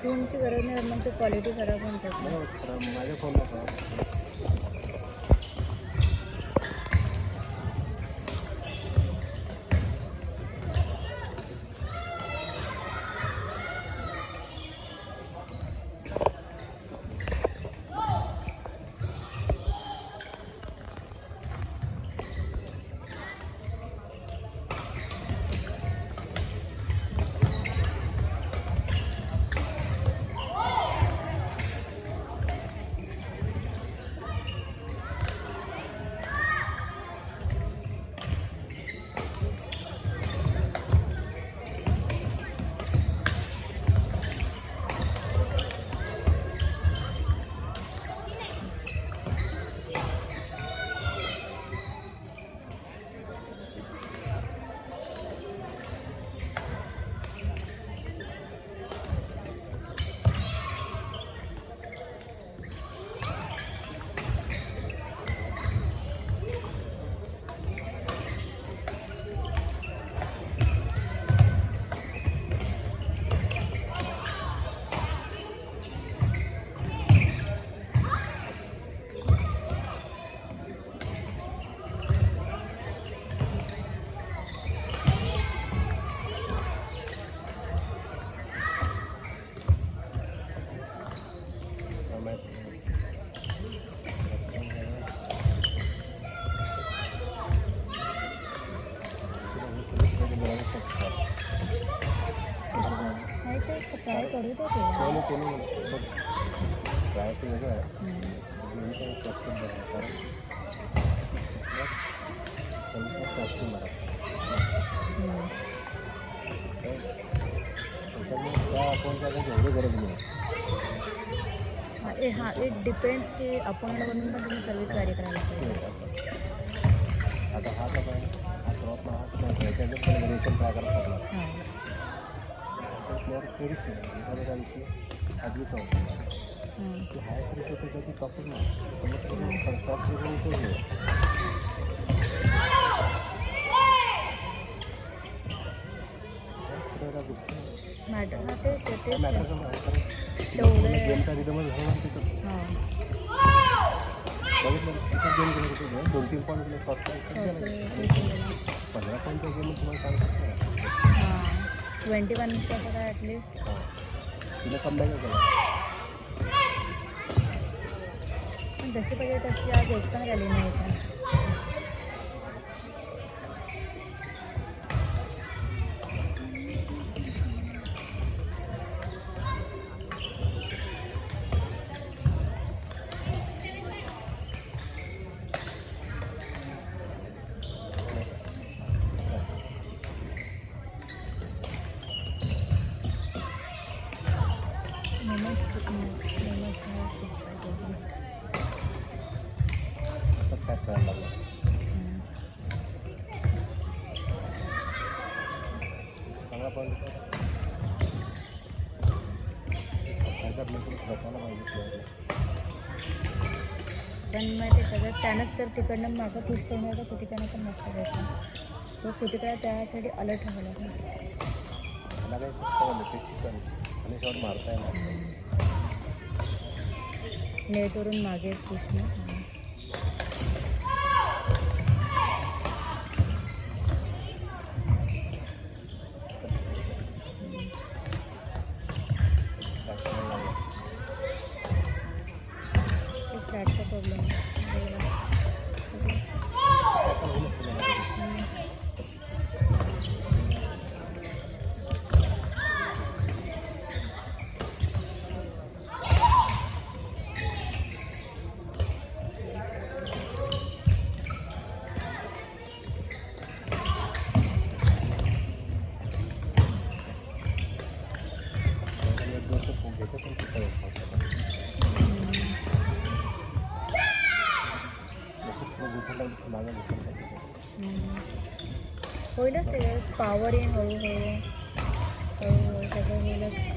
फोनची गरज नाही मग ते क्वालिटी खराब होऊन जाते. माझ्या फोनला ट्राय करू दे ट्राय ते वेगळं आहे. एवढी गरज नाही. हां इट डिपेंड्स की अपॉइंट बनवून पण तुम्ही सर्व्हिस कॅरी करायला पाहिजे. आता हा कसा आहे, हा क्रॉप हाच काय त्याच्यात पण व्हेरिएशन ट्राय करायला लागणार. प्लेअर करूच नाही एखाद्या दिवशी आधी की हाय सर्विस होते कधी टॉपच नाही शॉप करून मॅटर हा तेच गेमचा रिदमच झाला ना तिथं. बघितलं 2-3 पॉईंट गेले, 15 पॉईंटचा गेम तुम्हाला सांगू शकतो. 21 कसं काय ॲटलिस्ट तिला कमबॅक केला. पण जशी पाहिजे तशी आज एक पण झाली नाही का. पण मग ते सगळं त्यानंच तर तिकडनं मागं पुश करून होतं कृतिकानं पण लक्ष द्यायचं. तो कृतिका त्यासाठी अलर्ट राहायला मारता नेटवरून मागे पुश ना. फ्लॅटचा प्रॉब्लेम होईलच ते पावर येईन हळूहळू सगळं होईलच.